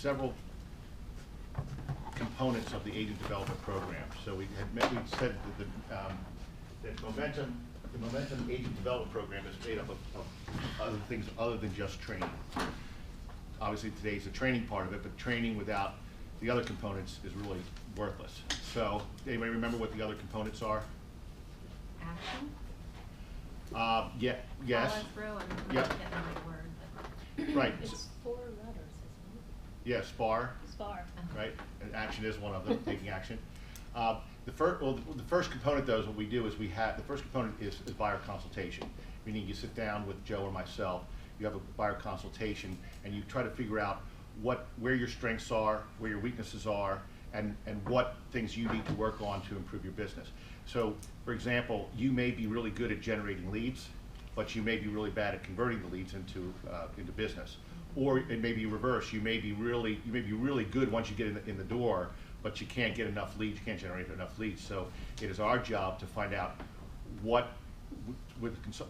several components of the agent development program. So we said that the Momentum Agent Development Program is made up of other things other than just training. Obviously today's the training part of it, but training without the other components is really worthless. So anybody remember what the other components are? Action? Yes. Follow through, and Yep. get the right word. But Right. It's 4 letters, isn't Yeah, SPAR. it? SPAR. Right? And action is one of them, taking action. The first component, though, is what we do is the first component is buyer consultation, meaning you sit down with Joe or myself, you have a buyer consultation, and you try to figure out where your strengths are, where your weaknesses are, and what things you need to work on to improve your business. So, for example, you may be really good at generating leads, but you may be really bad at converting the leads into business. Or it may be reverse. You may be really good once you get in the door, but you can't get enough leads. You can't generate enough leads. So it is our job to find out with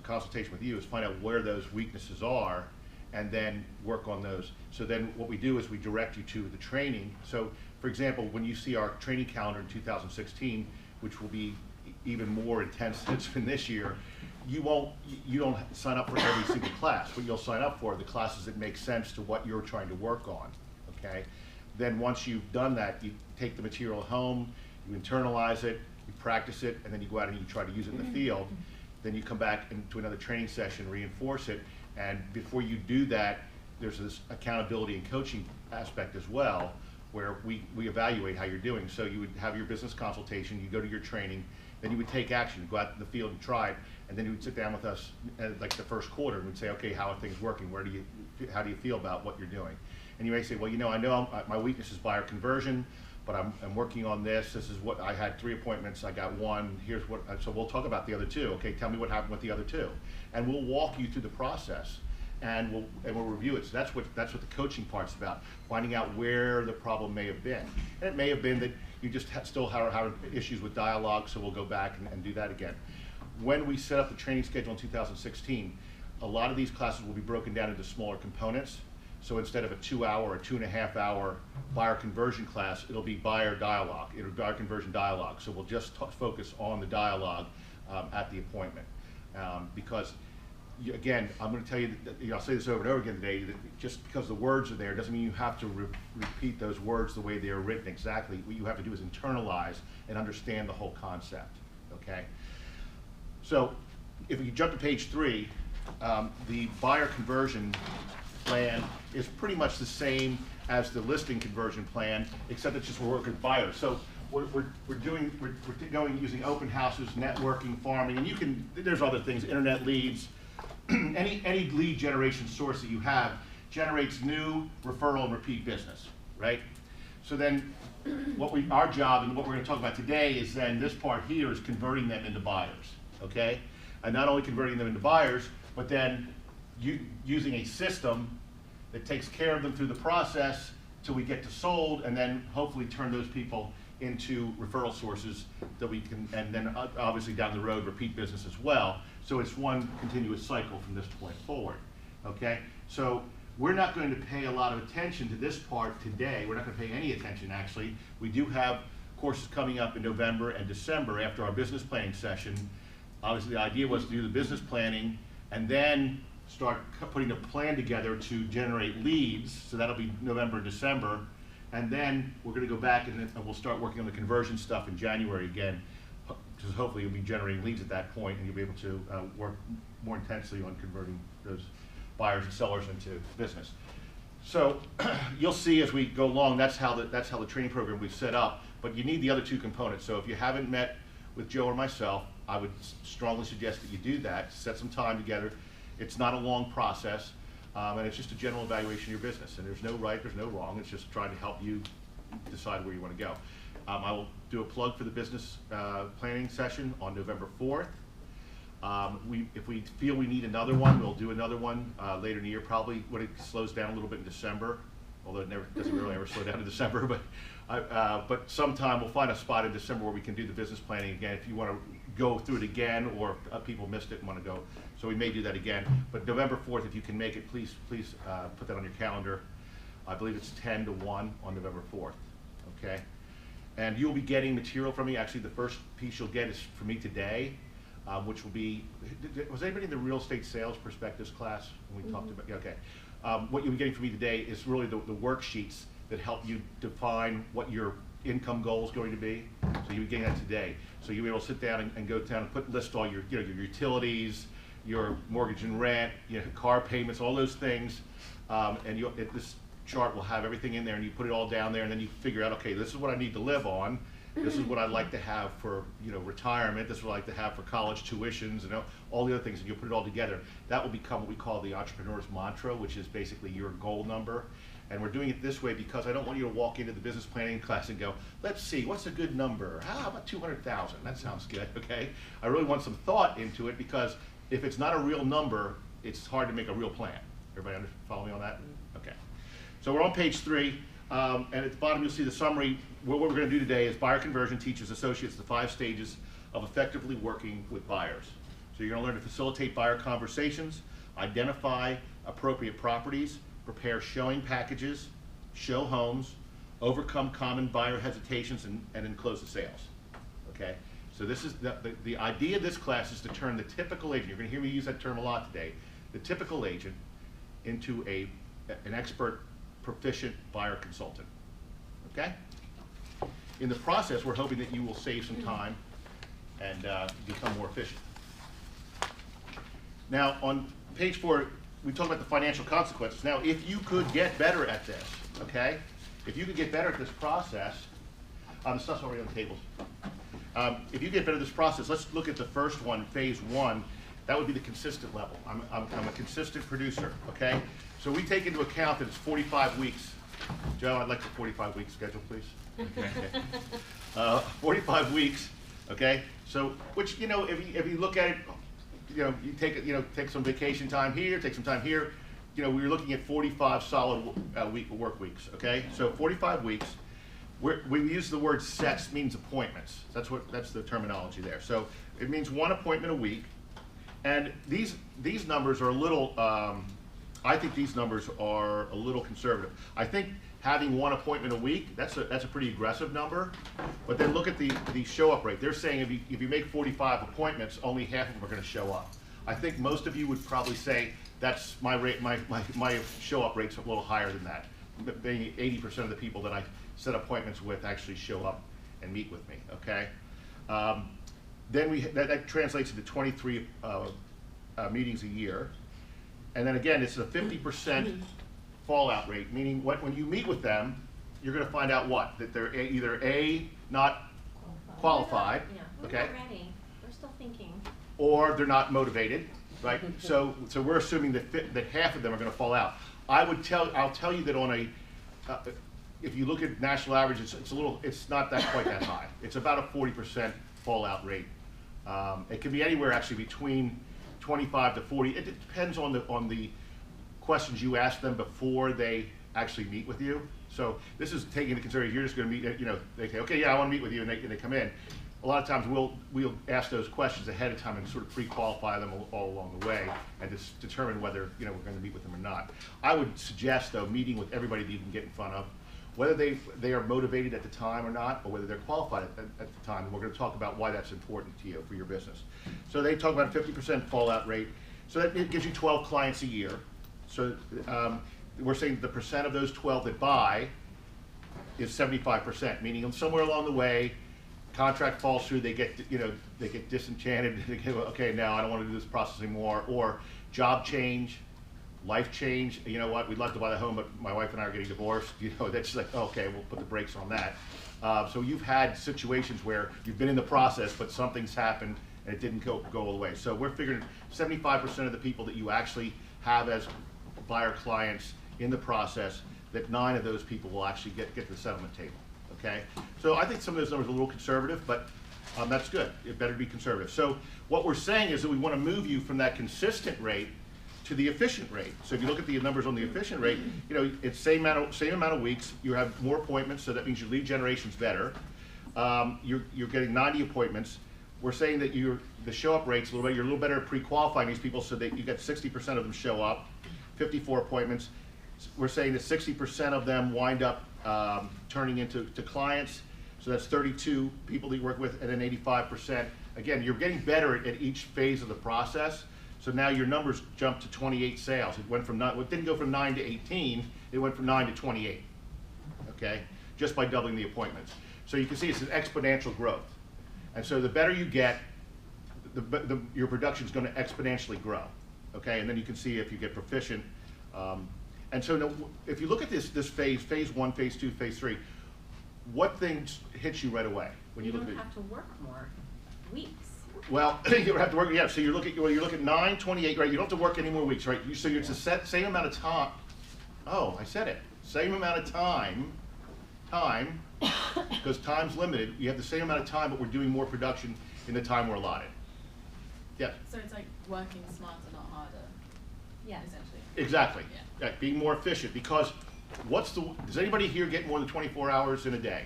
consultation with you, is find out where those weaknesses are, and then work on those. So then what we do is we direct you to the training. So, for example, when you see our training calendar in 2016, which will be even more intense than it's been this year, you don't sign up for every single class. What you'll sign up for are the classes that make sense to what you're trying to work on, okay? Then once you've done that, you take the material home, you internalize it, you practice it, and then you go out and you try to use it in the field. Then you come back into another training session, reinforce it, and before you do that, there's this accountability and coaching aspect as well, where we evaluate how you're doing. So you would have your business consultation, you go to your training, then you would take action, go out in the field and try it, and then you would sit down with us like the first quarter and we'd say, okay, how are things working? How do you feel about what you're doing? And you may say, well, I know my weakness is buyer conversion, but I'm working on this. This is what I had 3 appointments, I got 1. Here's what. So we'll talk about the other 2. Okay, tell me what happened with the other 2, and we'll walk you through the process, and we'll review it. So that's what the coaching part's about, finding out where the problem may have been. And it may have been that you just still have issues with dialogue, so we'll go back and do that again. When we set up the training schedule in 2016, a lot of these classes will be broken down into smaller components. So instead of a 2-hour or 2.5-hour buyer conversion class, it'll be buyer dialogue, buyer conversion dialogue. So we'll just focus on the dialogue at the appointment. Because, again, I'm going to tell you, that, I'll say this over and over again today, that just because the words are there doesn't mean you have to repeat those words the way they are written exactly. What you have to do is internalize and understand the whole concept, okay? So if we jump to page 3, the buyer conversion plan is pretty much the same as the listing conversion plan, except it's just we're working with buyers. So we're going using open houses, networking, farming, and there's other things, internet leads, any lead generation source that you have generates new referral and repeat business, right? So then our job and what we're going to talk about today is then this part here is converting them into buyers, okay? And not only converting them into buyers, but then using a system that takes care of them through the process till we get to sold, and then hopefully turn those people into referral sources that we can, and then obviously down the road repeat business as well. So it's one continuous cycle from this point forward, okay? So we're not going to pay a lot of attention to this part today. We're not going to pay any attention, actually. We do have courses coming up in November and December after our business planning session. Obviously, the idea was to do the business planning and then start putting a plan together to generate leads. So that'll be November and December. And then we're going to go back and we'll start working on the conversion stuff in January again, because hopefully you'll be generating leads at that point and you'll be able to work more intensely on converting those buyers and sellers into business. So you'll see as we go along, that's how the training program we've set up, but you need the other 2 components. So if you haven't met with Joe or myself, I would strongly suggest that you do that, set some time together. It's not a long process, and it's just a general evaluation of your business. And there's no right, there's no wrong. It's just trying to help you decide where you want to go. I will do a plug for the business planning session on November 4th. If we feel we need another one, we'll do another one later in the year, probably when it slows down a little bit in December, although it doesn't really ever slow down in December, but sometime we'll find a spot in December where we can do the business planning again if you want to go through it again, or if people missed it and want to go. So we may do that again. But November 4th, if you can make it, please put that on your calendar. I believe it's 10 to 1 on November 4th, okay? And you'll be getting material from me. Actually, the first piece you'll get is from me today, which will be, was anybody in the real estate sales perspectives class when we talked about, yeah, okay. What you'll be getting from me today is really the worksheets that help you define what your income goal is going to be. So you'll be getting that today. So you'll be able to sit down and go down and list all your, your utilities, your mortgage and rent, car payments, all those things. And this chart will have everything in there, and you put it all down there, and then you figure out, okay, this is what I need to live on. This is what I'd like to have for retirement. This is what I'd like to have for college tuitions, and all the other things, and you put it all together. That will become what we call the entrepreneur's mantra, which is basically your goal number. And we're doing it this way because I don't want you to walk into the business planning class and go, let's see, what's a good number? How about 200,000? That sounds good, okay? I really want some thought into it, because if it's not a real number, it's hard to make a real plan. Everybody follow me on that? Okay. So we're on page 3, and at the bottom you'll see the summary. What we're going to do today is buyer conversion teaches associates the 5 stages of effectively working with buyers. So you're going to learn to facilitate buyer conversations, identify appropriate properties, prepare showing packages, show homes, overcome common buyer hesitations, and then close the sales. Okay? So this is the idea of this class is to turn the typical agent, you're going to hear me use that term a lot today, the typical agent into an expert, proficient buyer consultant. Okay? In the process, we're hoping that you will save some time and become more efficient. Now, on page 4, we talk about the financial consequences. Now, if you could get better at this, okay? If you could get better at this process, the stuff's already on the tables. If you get better at this process, let's look at the first one, phase 1. That would be the consistent level. I'm a consistent producer, okay? So we take into account that it's 45 weeks. Joe, I'd like the 45-week schedule, please. Okay. 45 weeks, okay? So, which, if you look at it, you take some vacation time here, take some time here. We're looking at 45 solid work weeks, okay? So 45 weeks. We use the word sets means appointments. That's the terminology there. So it means 1 appointment a week. And these numbers are a little, I think these numbers are a little conservative. I think having 1 appointment a week, that's a pretty aggressive number. But then look at the show up rate. They're saying if you make 45 appointments, only half of them are going to show up. I think most of you would probably say that's my rate. My show up rate's a little higher than that. Maybe 80% of the people that I set appointments with actually show up and meet with me. Okay. Then that translates into 23 meetings a year. And then again, it's a 50% fallout rate, meaning when you meet with them, you're going to find out what? That they're either A, not qualified, Yeah, okay? we're not ready. We're still thinking. Or they're not motivated, right? So we're assuming that half of them are going to fall out. I'll tell you that on if you look at national average, it's not quite that high. It's about a 40% fallout rate. It can be anywhere actually between 25 to 40. It depends on the questions you ask them before they actually meet with you. So this is taking into consideration you're just going to meet. They say, okay, yeah, I want to meet with you, and they come in. A lot of times we'll ask those questions ahead of time and sort of pre-qualify them all along the way and just determine whether we're going to meet with them or not. I would suggest though meeting with everybody that you can get in front of, whether they are motivated at the time or not, or whether they're qualified at the time. And we're going to talk about why that's important to you for your business. So they talk about a 50% fallout rate. So that gives you 12 clients a year. So we're saying the percent of those 12 that buy is 75%, meaning somewhere along the way, contract falls through, they get disenchanted, they go, okay, now I don't want to do this process anymore, or job change, life change, you know what, we'd love to buy the home, but my wife and I are getting divorced, that's like, okay, we'll put the brakes on that. So you've had situations where you've been in the process, but something's happened and it didn't go all the way. So we're figuring 75% of the people that you actually have as buyer clients in the process, that 9 of those people will actually get to the settlement table. Okay, so I think some of those numbers are a little conservative, but that's good. It better be conservative. So what we're saying is that we want to move you from that consistent rate to the efficient rate. So if you look at the numbers on the efficient rate, it's same amount of weeks. You have more appointments, so that means your lead generation's better. You're getting 90 appointments. We're saying that the show-up rate's you're a little better at pre-qualifying these people, so that you get 60% of them show up, 54 appointments. we're saying that 60% of them wind up turning into clients. So that's 32 people that you work with, and then 85%. Again, you're getting better at each phase of the process. So now your numbers jumped to 28 sales. It went from it didn't go from 9 to 18. It went from 9 to 28. Okay, just by doubling the appointments. So you can see it's an exponential growth. And so the better you get, your production is going to exponentially grow. Okay, and then you can see if you get proficient. And so now, if you look at this phase 1, phase 2, phase 3, what things hit you right away when you look at it? You don't have to work more weeks. Well, you don't have to work. Yeah. So you look at 9, 28, right? You don't have to work any more weeks, right? So it's the same amount of time. Oh, I said it. Same amount of time, because time's limited. You have the same amount of time, but we're doing more production in the time we're allotted. Yeah. So it's like working smarter, not harder. Yeah. Essentially. Exactly. Yeah. Yeah, being more efficient. Because does anybody here get more than 24 hours in a day?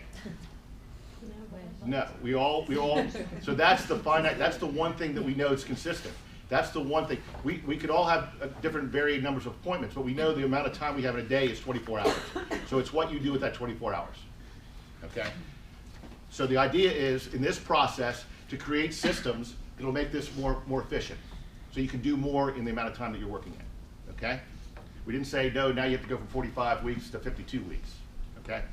No, we all, so that's the finite, that's the one thing that we know is consistent. That's the one thing. We could all have different varied numbers of appointments, but we know the amount of time we have in a day is 24 hours. So it's what you do with that 24 hours, okay? So the idea is, in this process, to create systems that'll make this more efficient. So you can do more in the amount of time that you're working in, okay? We didn't say, no, now you have to go from 45 weeks to 52 weeks, okay?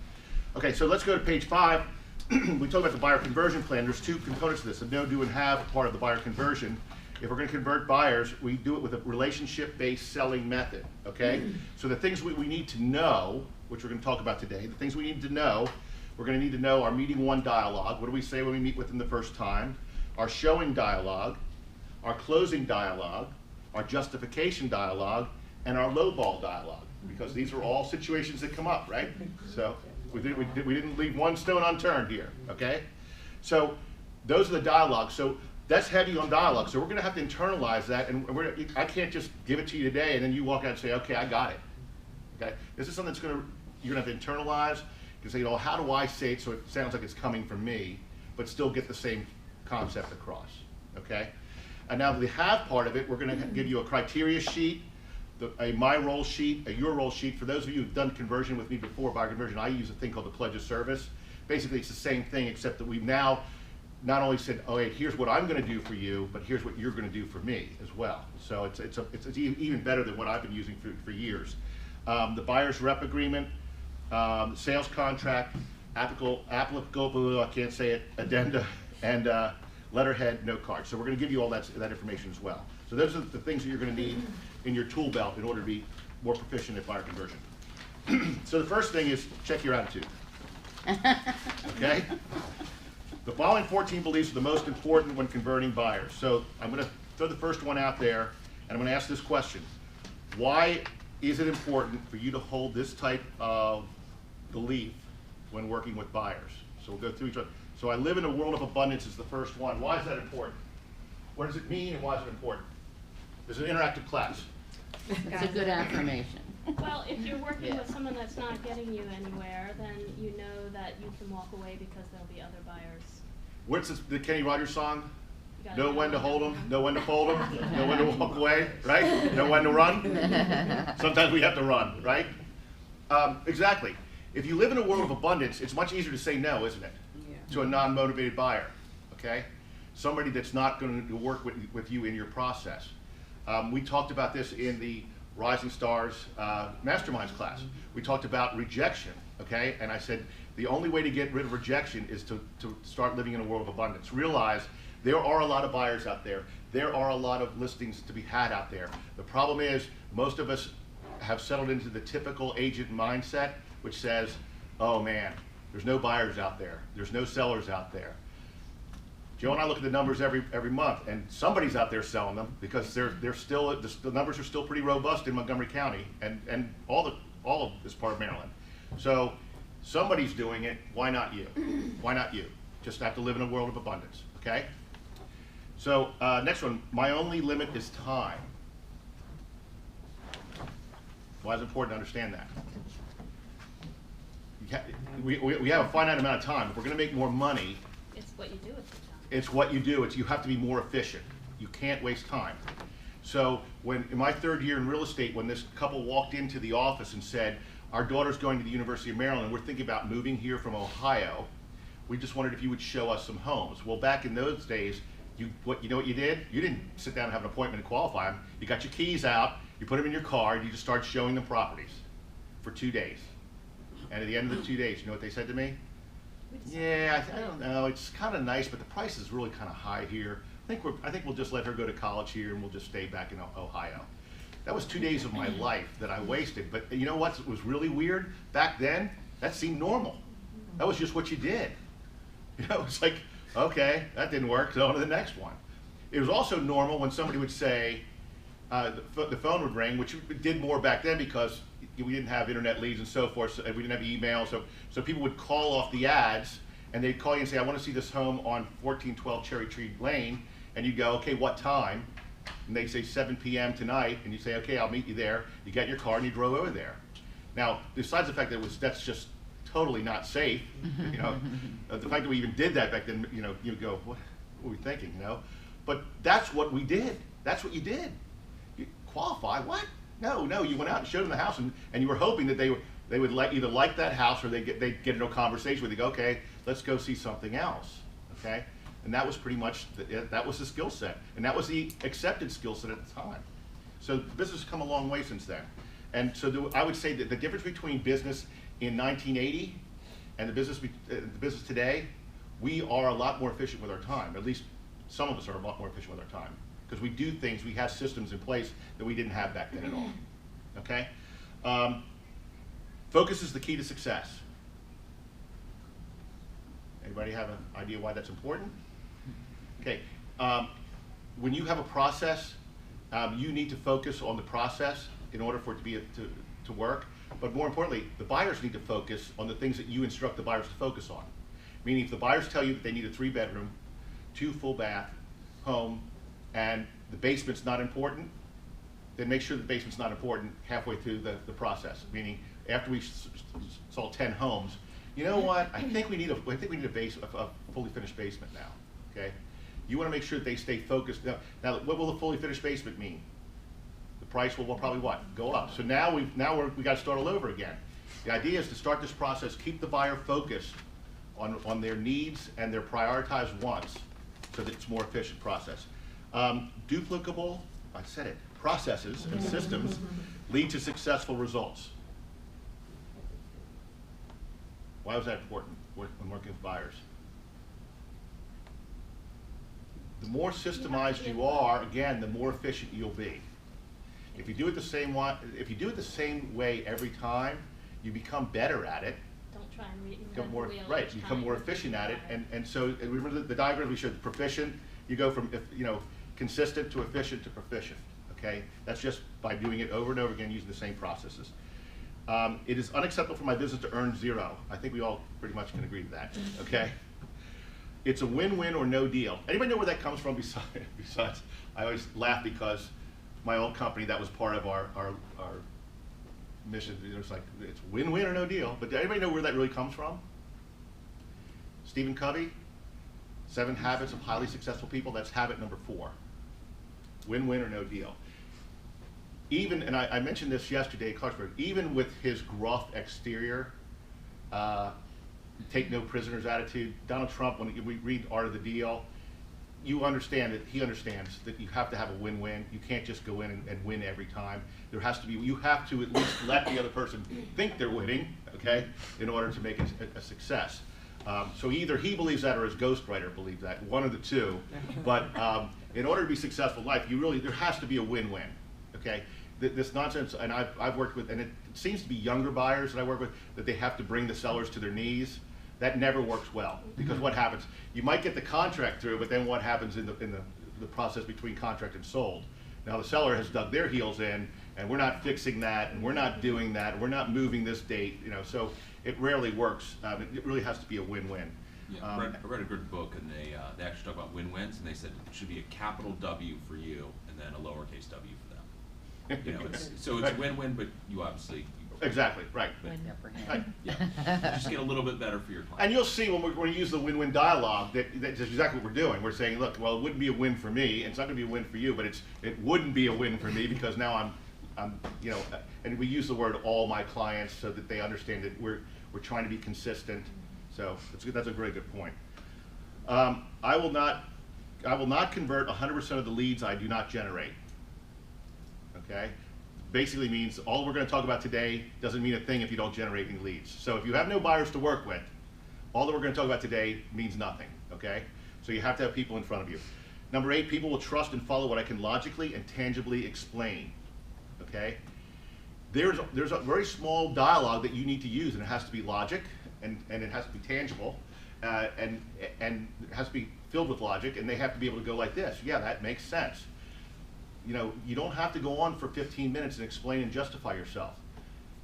Okay, so let's go to page 5. We talked about the buyer conversion plan. There's 2 components to this, the know, do, and have part of the buyer conversion. If we're going to convert buyers, we do it with a relationship-based selling method, okay? So the things we need to know, which we're going to talk about today, the things we need to know, we're going to need to know our meeting 1 dialogue. What do we say when we meet with them the first time? Our showing dialogue, our closing dialogue, our justification dialogue, and our lowball dialogue, because these are all situations that come up, right? So we didn't leave one stone unturned here, okay? So those are the dialogues. So that's heavy on dialogue. So we're going to have to internalize that, and I can't just give it to you today and then you walk out and say, okay, I got it. Okay? This is something that's you're going to have to internalize. You can say, how do I say it so it sounds like it's coming from me, but still get the same concept across, okay? And now the have part of it, we're going to give you a criteria sheet, a my role sheet, a your role sheet. For those of you who've done conversion with me before, buyer conversion, I use a thing called the pledge of service. Basically, it's the same thing, except that we've now not only said, oh, hey, here's what I'm going to do for you, but here's what you're going to do for me as well. So it's even better than what I've been using for years. The buyer's rep agreement, sales contract, applicable, I can't say it, addenda, and letterhead, note card. So we're going to give you all that information as well. So those are the things that you're going to need in your tool belt in order to be more proficient at buyer conversion. So the first thing is check your attitude. Okay? The following 14 beliefs are the most important when converting buyers. So I'm going to throw the first one out there, and I'm going to ask this question. Why is it important for you to hold this type of belief when working with buyers? So we'll go through each one. So I live in a world of abundance is the first one. Why is that important? What does it mean and why is it important? It's an interactive class. It's a good affirmation. Well, if you're working Yeah. with someone that's not getting you anywhere, then you know that you can walk away because there'll be other buyers. What's the Kenny Rogers song? You gotta Know when to hold them, know when to fold them, know when to walk away, right? Know when to run. Sometimes we have to run, right? Exactly. If you live in a world of abundance, it's much easier to say no, isn't it? Yeah. To a non-motivated buyer, okay? Somebody that's not going to work with you in your process. We talked about this in the Rising Stars Masterminds class. We talked about rejection, okay? And I said the only way to get rid of rejection is to start living in a world of abundance. Realize there are a lot of buyers out there. There are a lot of listings to be had out there. The problem is most of us have settled into the typical agent mindset, which says, oh man, there's no buyers out there. There's no sellers out there. Joe and I look at the numbers every month, and somebody's out there selling them because they're still the numbers are still pretty robust in Montgomery County and all of this part of Maryland. So somebody's doing it. Why not you? Why not you? Just have to live in a world of abundance. Okay. So next one. My only limit is time. Why is it important to understand that? We have a finite amount of time. If we're going to make more money, It's what you do with your time. it's what you do. You have to be more efficient. You can't waste time. So when, in my 3rd year in real estate, when this couple walked into the office and said, our daughter's going to the University of Maryland, and we're thinking about moving here from Ohio, we just wondered if you would show us some homes. Well, back in those days, you know what you did? You didn't sit down and have an appointment to qualify them. You got your keys out, you put them in your car, and you just start showing them properties for 2 days. And at the end of the 2 days, you know what they said to me? Yeah, I don't know, it's kind of nice, but the price is really kind of high here. I think we'll just let her go to college here, and we'll just stay back in Ohio. That was 2 days of my life that I wasted. But you know what was really weird? Back then, that seemed normal. That was just what you did. You know, it's like, okay, that didn't work, so on to the next one. It was also normal when somebody would say, the phone would ring, which did more back then because we didn't have internet leads and so forth, and we didn't have email, so people would call off the ads, and they'd call you and say, I want to see this home on 1412 Cherry Tree Lane, and you'd go, okay, what time? And they'd say 7 p.m. tonight, and you'd say, okay, I'll meet you there. You get in your car and you drove over there. Now, besides the fact that that's just totally not safe, you know, the fact that we even did that back then, you know, you go, what were we thinking, you know? But that's what we did. That's what you did. You qualify, what? No, you went out and showed them the house, and you were hoping that they would either like that house or they'd get into a conversation with you, go, okay, let's go see something else, okay? And that was pretty much, that was the skill set. And that was the accepted skill set at the time. So the business has come a long way since then. And so I would say that the difference between business in 1980 and the business today, we are a lot more efficient with our time. At least some of us are a lot more efficient with our time. Because we do things, we have systems in place that we didn't have back then at all, okay? Focus is the key to success. Anybody have an idea why that's important? Okay, when you have a process, you need to focus on the process in order for it to work. But more importantly, the buyers need to focus on the things that you instruct the buyers to focus on. Meaning if the buyers tell you that they need a 3-bedroom, 2 full bath home, and the basement's not important, then make sure the basement's not important halfway through the process. Meaning after we sold 10 homes, you know what? I think we need a fully finished basement now. Okay, you want to make sure that they stay focused. Now, what will the fully finished basement mean? The price will probably what? Go up. So now we got to start all over again. The idea is to start this process, keep the buyer focused on their needs and their prioritized wants, so that it's a more efficient process. Duplicable, I said it, processes and systems lead to successful results. Why was that important when working with buyers? The more systemized you are, again, the more efficient you'll be. If you do it the same way every time, you become better at it. Don't try and Become more, reinvent the wheel right, each you become time. more efficient at it, and so remember the diagram we showed, proficient, you go from, consistent to efficient to proficient, okay? That's just by doing it over and over again using the same processes. It is unacceptable for my business to earn 0. I think we all pretty much can agree to that, okay? It's a win-win or no deal. Anybody know where that comes from besides, I always laugh because my old company, that was part of our mission. It was like, it's win-win or no deal. But does anybody know where that really comes from? Stephen Covey, 7 Habits of Highly Successful People. That's habit number 4. Win-win or no deal. Even, and I mentioned this yesterday at Clarksburg, even with his gruff exterior, take no prisoners attitude, Donald Trump, when we read Art of the Deal, you understand that he understands that you have to have a win-win. You can't just go in and win every time. There has to be, you have to at least let the other person think they're winning, okay, in order to make it a success. So either he believes that or his ghostwriter believes that, one of the two. But in order to be successful in life, there has to be a win-win, okay? This nonsense, and I've worked with, and it seems to be younger buyers that I work with, that they have to bring the sellers to their knees. That never works well, because what happens? You might get the contract through, but then what happens in the process between contract and sold? Now the seller has dug their heels in, and we're not fixing that, and we're not doing that, we're not moving this date, so it rarely works. It really has to be a win-win. Yeah, I read a good book, and they actually talk about win-wins, and they said it should be a capital W for you, and then a lowercase w for them. So it's a win-win, but you obviously Exactly, right. Right. Yeah, just get a little bit better for your client. And you'll see when we use the win-win dialogue that's exactly what we're doing. We're saying, look, well, it wouldn't be a win for me, and it's not going to be a win for you, but it wouldn't be a win for me because now I'm, you know, and we use the word all my clients so that they understand that we're trying to be consistent. So that's a very good point. I will not convert 100% of the leads I do not generate. Okay. Basically means all we're going to talk about today doesn't mean a thing if you don't generate any leads. So if you have no buyers to work with, all that we're going to talk about today means nothing, okay? So you have to have people in front of you. Number 8, people will trust and follow what I can logically and tangibly explain, okay? There's a very small dialogue that you need to use, and it has to be logic, and it has to be tangible, and it has to be filled with logic, and they have to be able to go like this. Yeah, that makes sense. You know, you don't have to go on for 15 minutes and explain and justify yourself.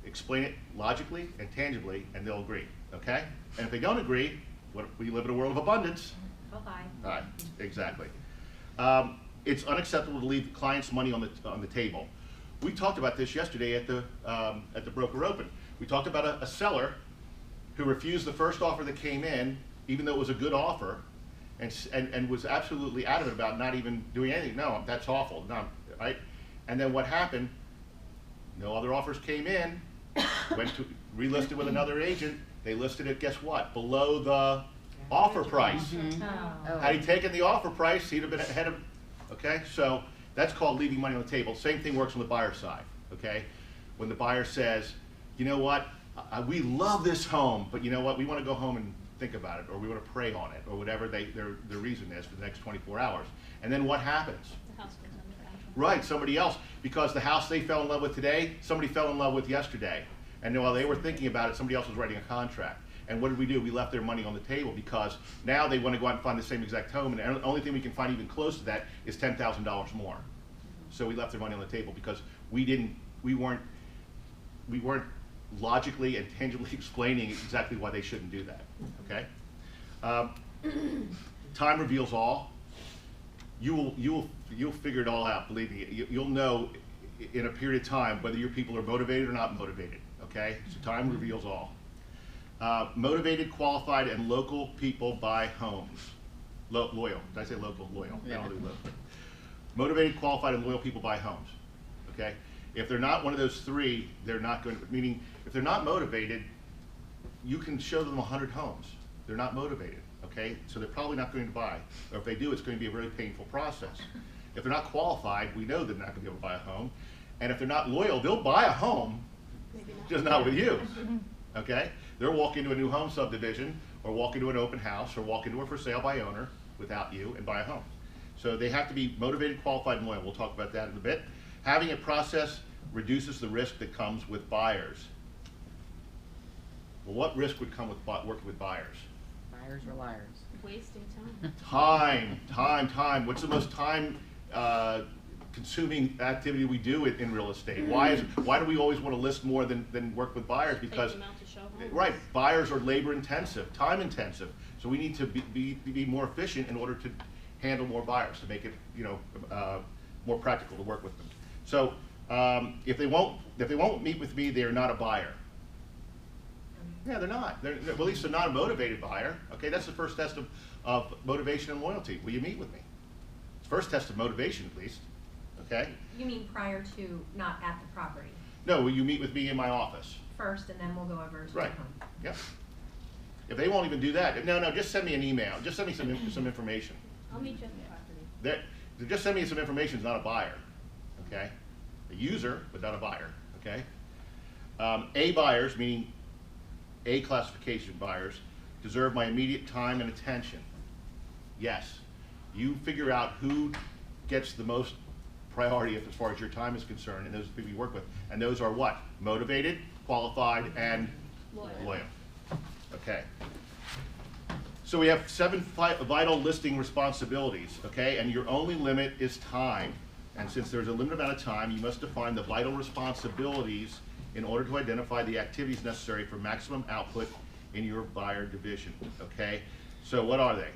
Explain it logically and tangibly, and they'll agree, okay? And if they don't agree, we live in a world of abundance. Bye-bye. All right, exactly. It's unacceptable to leave clients' money on the table. We talked about this yesterday at the broker open. We talked about a seller who refused the first offer that came in, even though it was a good offer, and was absolutely adamant about not even doing anything. No, that's awful. No, right? And then what happened? No other offers came in. Went to relisted with another agent. They listed it. Guess what? Below the offer price. Oh. Had he taken the offer price, he'd have been ahead of. Okay, so that's called leaving money on the table. Same thing works on the buyer side. Okay, when the buyer says, you know what, we love this home, but you know what, we want to go home and think about it, or we want to pray on it, or whatever their reason is for the next 24 hours. And then what happens? The house goes under contract. Right, somebody else, because the house they fell in love with today, somebody fell in love with yesterday. And while they were thinking about it, somebody else was writing a contract. And what did we do? We left their money on the table because now they want to go out and find the same exact home, and the only thing we can find even close to that is $10,000 more. So we left their money on the table because we weren't logically and tangibly explaining exactly why they shouldn't do that, okay? Time reveals all. You'll figure it all out, believe me. You'll know in a period of time whether your people are motivated or not motivated, okay? So time reveals all. Motivated, qualified, and local people buy homes. Loyal, did I say local? Loyal. Yeah. I'll do local. Motivated, qualified, and loyal people buy homes, okay? If they're not one of those three, they're not going to, meaning if they're not motivated, you can show them 100 homes. They're not motivated, okay? So they're probably not going to buy. Or if they do, it's going to be a very painful process. If they're not qualified, we know they're not going to be able to buy a home. And if they're not loyal, they'll buy a home, Maybe not. just not with you, okay? They'll walk into a new home subdivision, or walk into an open house, or walk into a for sale by owner without you and buy a home. So they have to be motivated, qualified, and loyal. We'll talk about that in a bit. Having a process reduces the risk that comes with buyers. Well, what risk would come with working with buyers? Buyers or liars? Wasting time. Time. What's the most time consuming activity we do in real estate? Why do we always want to list more than work with buyers? Because Take them out to show homes. right, buyers are labor intensive, time intensive. So we need to be more efficient in order to handle more buyers, to make it, you know, more practical to work with them. So if they won't meet with me, they are not a buyer. Yeah, they're not. Well, at least they're not a motivated buyer. Okay, that's the first test of motivation and loyalty. Will you meet with me? It's the first test of motivation, at least. Okay. You mean prior to not at the property? No, will you meet with me in my office? First, and then we'll go over to the Right. home. Yep. If they won't even do that, no, just send me an email. Just send me some information. I'll meet you at the property. Just send me some information is not a buyer, okay? A user, but not a buyer, okay? A buyers, meaning A classification buyers, deserve my immediate time and attention. Yes, you figure out who gets the most priority as far as your time is concerned, and those are the people you work with. And those are what? Motivated, qualified, and loyal. Okay. So we have 7 vital listing responsibilities, okay? And your only limit is time. And since there's a limited amount of time, you must define the vital responsibilities in order to identify the activities necessary for maximum output in your buyer division, okay? So what are they?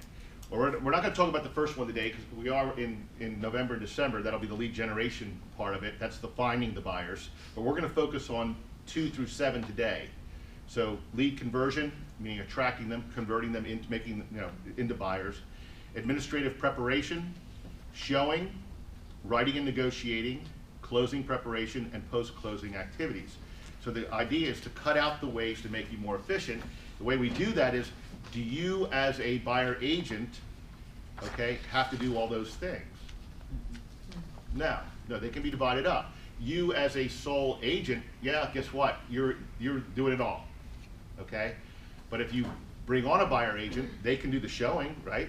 Well, we're not going to talk about the first one today because we are in November and December. That'll be the lead generation part of it. That's the finding the buyers. But we're going to focus on 2 through 7 today. So lead conversion, meaning attracting them, converting them into making, into buyers. Administrative preparation, showing, writing and negotiating, closing preparation, and post-closing activities. So the idea is to cut out the waste to make you more efficient. The way we do that is, do you as a buyer agent, okay, have to do all those things? No, they can be divided up. You as a sole agent, yeah, guess what? You're doing it all, okay? But if you bring on a buyer agent, they can do the showing, right?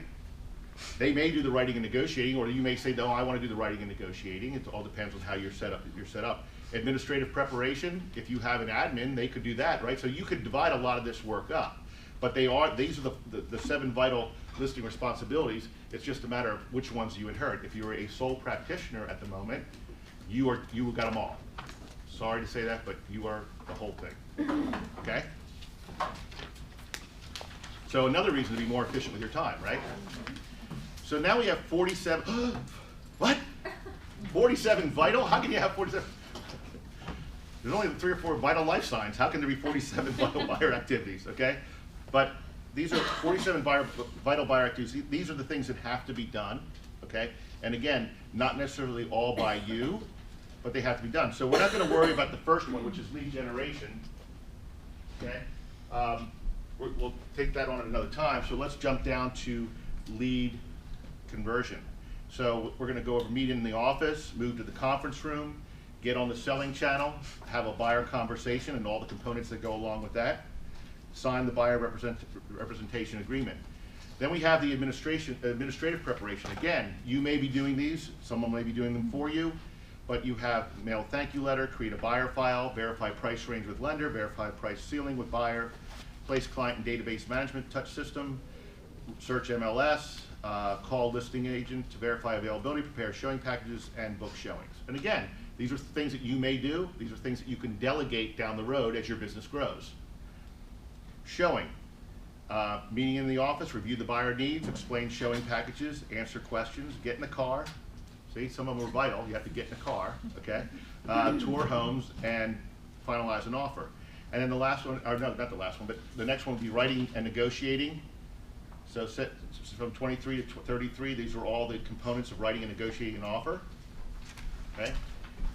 They may do the writing and negotiating, or you may say, no, I want to do the writing and negotiating. It all depends on how you're set up. Administrative preparation, if you have an admin, they could do that, right? So you could divide a lot of this work up. But these are the 7 vital listing responsibilities. It's just a matter of which ones you inherit. If you're a sole practitioner at the moment, you got them all. Sorry to say that, but you are the whole thing, okay? So another reason to be more efficient with your time, right? So now we have 47, what? 47 vital? How can you have 47? There's only 3 or 4 vital life signs. How can there be 47 vital buyer activities, okay? But these are 47 vital buyer activities. These are the things that have to be done, okay? And again, not necessarily all by you, but they have to be done. So we're not gonna worry about the first one, which is lead generation, okay? We'll take that on at another time. So let's jump down to lead conversion. So we're gonna go over meet in the office, move to the conference room, get on the selling channel, have a buyer conversation and all the components that go along with that, sign the buyer representation agreement. Then we have the administrative preparation. Again, you may be doing these, someone may be doing them for you, but you have mail a thank you letter, create a buyer file, verify price range with lender, verify price ceiling with buyer, place client and database management touch system, search MLS, call listing agent to verify availability, prepare showing packages, and book showings. And again, these are things that you may do. These are things that you can delegate down the road as your business grows. Showing, meeting in the office, review the buyer needs, explain showing packages, answer questions, get in the car. See, some of them are vital. You have to get in the car, okay? Tour homes and finalize an offer. And then the last one, or no, not the last one, but the next one would be writing and negotiating. So from 23 to 33, these are all the components of writing and negotiating an offer, okay?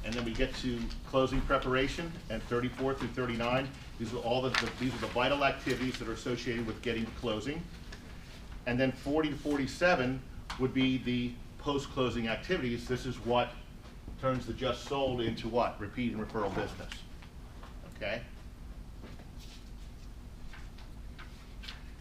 And then we get to closing preparation, and 34 through 39, these are all these are the vital activities that are associated with getting to closing. And then 40 to 47 would be the post-closing activities. This is what turns the just sold into what? Repeat and referral business, okay?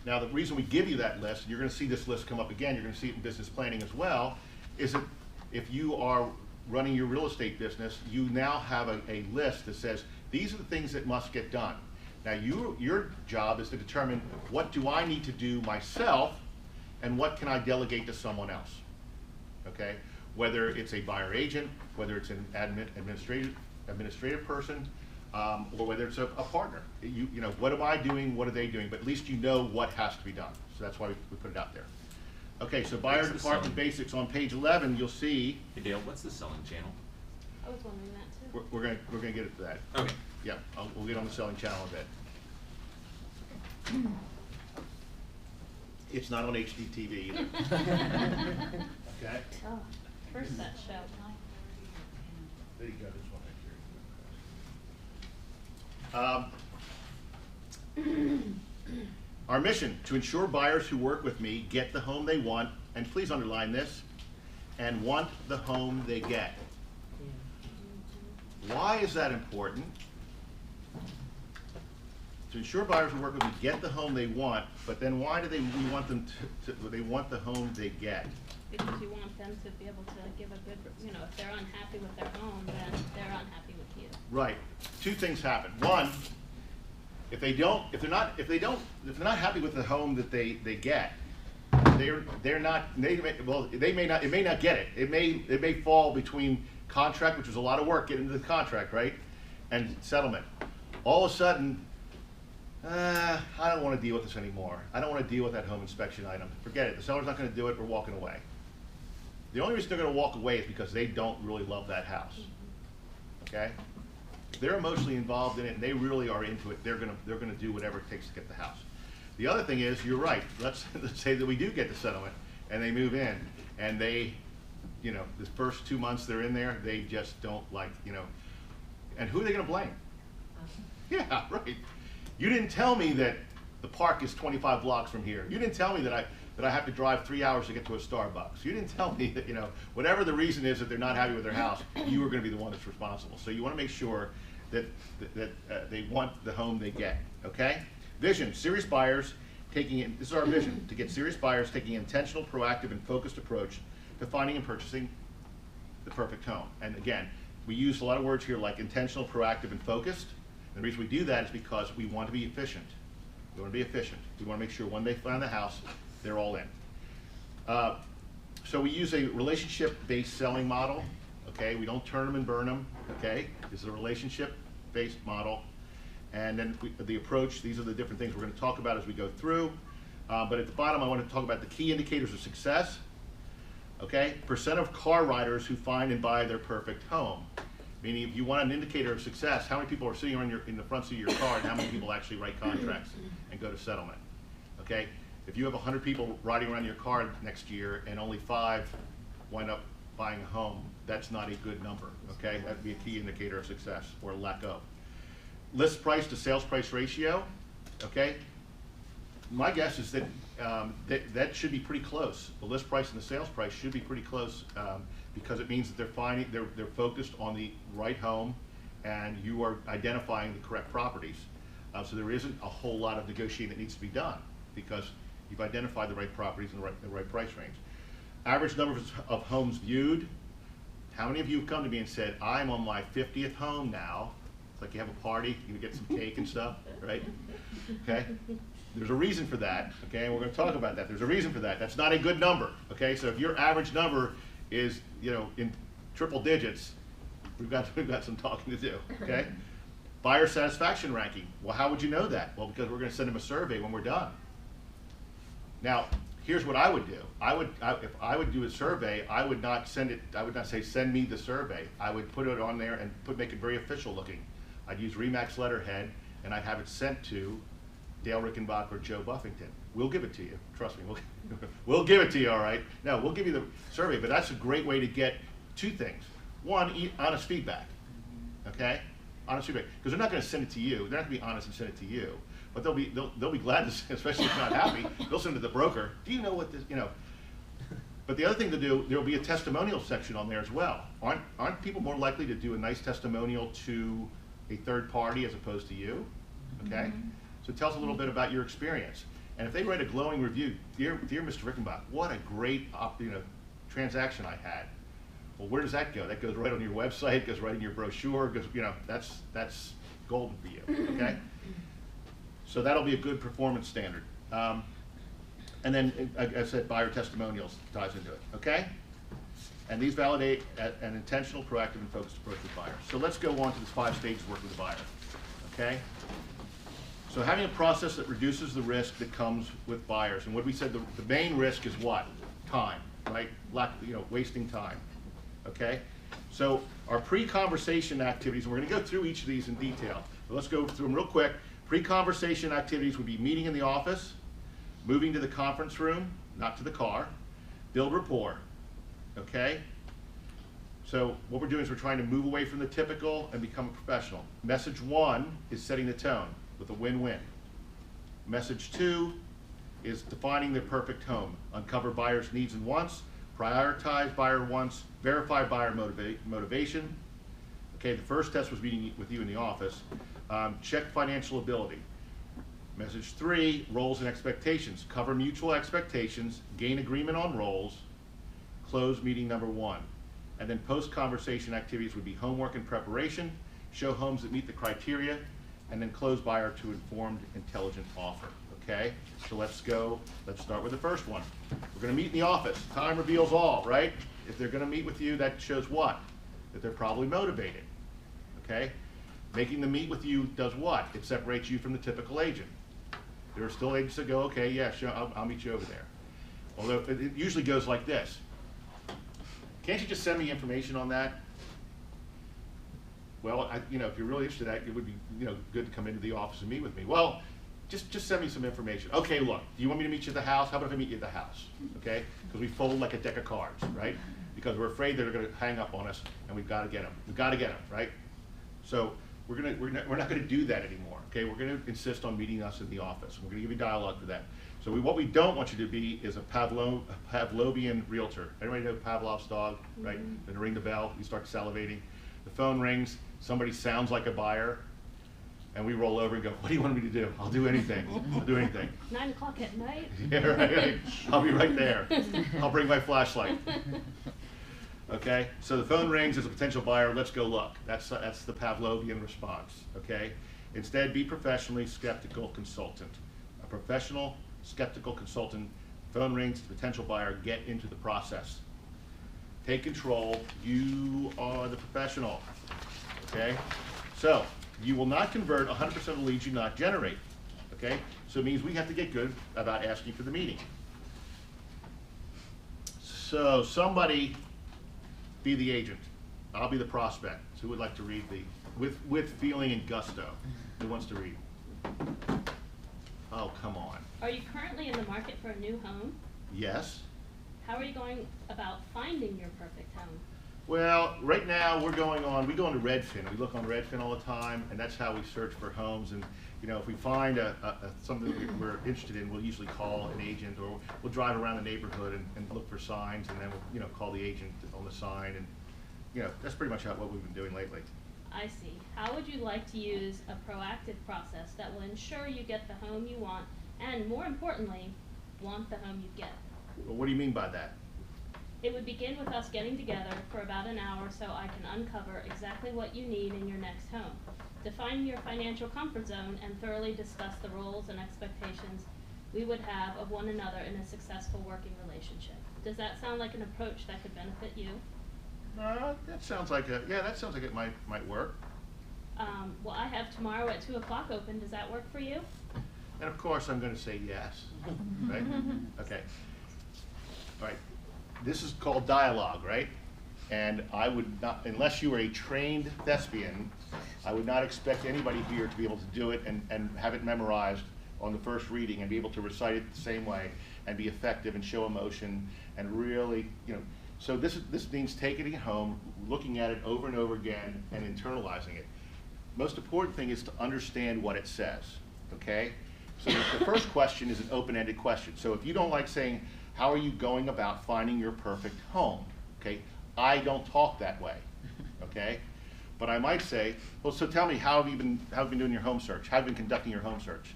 Now, the reason we give you that list, and you're going to see this list come up again, you're going to see it in business planning as well, is that if you are running your real estate business, you now have a list that says, these are the things that must get done. Now, your job is to determine, what do I need to do myself, and what can I delegate to someone else, okay? Whether it's a buyer agent, whether it's an administrative person, or whether it's a partner. You know, what am I doing, what are they doing? But at least you know what has to be done. So that's why we put it out there. Okay, so buyer What's the department selling? basics on page 11, you'll see, Hey Dale, what's the selling channel? I was wondering that too. we're gonna get into that. Okay. Yeah, we'll get on the selling channel a bit. It's not on HDTV either. Okay? Oh, first that show. There you go, this one right here. Our mission, to ensure buyers who work with me get the home they want, and please underline this, and want the home they get. Why is that important? To ensure buyers who work with me get the home they want, but then why do we want them they want the home they get? Because you want them to be able to give a good, if they're unhappy with their home, then they're unhappy with you. Right. Two things happen. One, if they're not happy with the home that they get, it may not get it. It may fall between contract, which is a lot of work, getting into the contract, right? And settlement. All of a sudden, I don't want to deal with this anymore. I don't want to deal with that home inspection item. Forget it. The seller's not going to do it. We're walking away. The only reason they're going to walk away is because they don't really love that house. Okay? they're emotionally involved in it and they really are into it, they're gonna do whatever it takes to get the house. The other thing is, you're right, let's say that we do get the settlement and they move in and they, you know, the first 2 months they're in there, they just don't like, you know, and who are they gonna blame? Yeah, right. You didn't tell me that the park is 25 blocks from here. You didn't tell me that I have to drive 3 hours to get to a Starbucks. You didn't tell me that, you know, whatever the reason is that they're not happy with their house, you are gonna be the one that's responsible. So you wanna make sure that they want the home they get, okay? Vision, serious buyers this is our vision, to get serious buyers taking an intentional, proactive, and focused approach to finding and purchasing the perfect home. And again, we use a lot of words here like intentional, proactive, and focused. And the reason we do that is because we want to be efficient. We want to be efficient. We want to make sure when they find the house, they're all in. So we use a relationship-based selling model, okay? We don't turn them and burn them, okay? This is a relationship-based model. And then the approach, these are the different things we're going to talk about as we go through. But at the bottom, I want to talk about the key indicators of success, okay? Percent of car riders who find and buy their perfect home. Meaning, if you want an indicator of success, how many people are sitting in the front seat of your car and how many people actually write contracts and go to settlement, okay? If you have 100 people riding around your car next year and only 5 wind up buying a home, that's not a good number, okay? That'd be a key indicator of success or lack of. List price to sales price ratio, okay? My guess is that that should be pretty close. The list price and the sales price should be pretty close because it means that they're focused on the right home and you are identifying the correct properties. So there isn't a whole lot of negotiating that needs to be done because you've identified the right properties and the right price range. Average number of homes viewed. How many of you have come to me and said, I'm on my 50th home now? It's like you have a party, you get some cake and stuff, right? Okay? There's a reason for that, okay? And we're going to talk about that. There's a reason for that. That's not a good number, okay? So if your average number is, you know, in triple digits, we've got some talking to do, okay? Buyer satisfaction ranking. Well, how would you know that? Well, because we're going to send them a survey when we're done. Now, here's what I would do. If I would do a survey, I would not send it. I would not say send me the survey. I would put it on there and make it very official looking. I'd use Remax letterhead and I'd have it sent to Dale Rickenbach or Joe Buffington. We'll give it to you. Trust me. We'll give it to you. All right. No, we'll give you the survey. But that's a great way to get 2 things. One, honest feedback. Okay, honest feedback. Because they're not going to send it to you. They're not going to be honest and send it to you. But they'll be glad to, especially if they're not happy, they'll send it to the broker. Do you know what this, you know? But the other thing to do, there'll be a testimonial section on there as well. Aren't people more likely to do a nice testimonial to a third party as opposed to you? Okay? So tell us a little bit about your experience. And if they write a glowing review, dear Mr. Rickenbach, what a great transaction I had. Well, where does that go? That goes right on your website, goes right in your brochure, goes, you know, that's golden for you, okay? So that'll be a good performance standard. And then, like I said, buyer testimonials ties into it, okay? And these validate an intentional, proactive, and focused approach with buyers. So let's go on to this 5 stages work with the buyer, okay? So having a process that reduces the risk that comes with buyers. And what we said, the main risk is what? Time, right? Wasting time, okay? So our pre-conversation activities, and we're gonna go through each of these in detail, but let's go through them real quick. Pre-conversation activities would be meeting in the office, moving to the conference room, not to the car, build rapport, okay? So what we're doing is we're trying to move away from the typical and become a professional. Message 1 is setting the tone with a win-win. Message 2 is defining the perfect home. Uncover buyer's needs and wants, prioritize buyer wants, verify buyer motivation. Okay, the first test was meeting with you in the office. Check financial ability. Message 3, roles and expectations. Cover mutual expectations, gain agreement on roles, close meeting number 1. And then post-conversation activities would be homework and preparation, show homes that meet the criteria, and then close buyer to informed, intelligent offer. Okay, so let's start with the first one. We're gonna meet in the office. Time reveals all, right? If they're gonna meet with you, that shows what? That they're probably motivated, okay? Making them meet with you does what? It separates you from the typical agent. There are still agents that go, okay, yeah, sure, I'll meet you over there. Although it usually goes like this. Can't you just send me information on that? Well, you know, if you're really interested in that, it would be, you know, good to come into the office and meet with me. Well, just send me some information. Okay, look, do you want me to meet you at the house? How about if I meet you at the house? Okay? Because we fold like a deck of cards, right? Because we're afraid they're going to hang up on us, and we've got to get them. We've got to get them, right? So we're not going to do that anymore. Okay? We're going to insist on meeting us in the office. We're going to give you dialogue for that. So what we don't want you to be is a Pavlovian realtor. Everybody know Pavlov's dog, right? Then ring the bell, you start salivating. The phone rings, somebody sounds like a buyer, and we roll over and go, what do you want me to do? I'll do anything. I'll do anything. 9 o'clock at night? Yeah, right. I'll be right there. I'll bring my flashlight. Okay, so the phone rings as a potential buyer, let's go look. That's the Pavlovian response, okay? Instead, be professionally skeptical consultant. A professional skeptical consultant, phone rings, potential buyer, get into the process. Take control, you are the professional, okay? So, you will not convert 100% of the leads you not generate, okay? So it means we have to get good about asking for the meeting. So somebody be the agent. I'll be the prospect. So who would like to read with feeling and gusto? Who wants to read? Oh, come on. Are you currently in the market for a new home? Yes. How are you going about finding your perfect home? Well, right now we go into Redfin. We look on Redfin all the time, and that's how we search for homes. And you know, if we find something that we're interested in, we'll usually call an agent, or we'll drive around the neighborhood and look for signs, and then we'll call the agent on the sign, and that's pretty much what we've been doing lately. I see. How would you like to use a proactive process that will ensure you get the home you want, and more importantly, want the home you get? Well, what do you mean by that? It would begin with us getting together for about an hour so I can uncover exactly what you need in your next home, define your financial comfort zone, and thoroughly discuss the roles and expectations we would have of one another in a successful working relationship. Does that sound like an approach that could benefit you? That sounds like it might work. Well, I have tomorrow at 2 o'clock open. Does that work for you? And of course, I'm going to say yes. Right? Okay. All right. This is called dialogue, right? And I would not, unless you are a trained thespian, I would not expect anybody here to be able to do it and have it memorized on the first reading and be able to recite it the same way and be effective and show emotion and really, So this means taking it home, looking at it over and over again, and internalizing it. Most important thing is to understand what it says, okay? So the first question is an open-ended question. So if you don't like saying, how are you going about finding your perfect home, okay? I don't talk that way, okay? But I might say, well, so tell me, how have you been doing your home search? How have you been conducting your home search?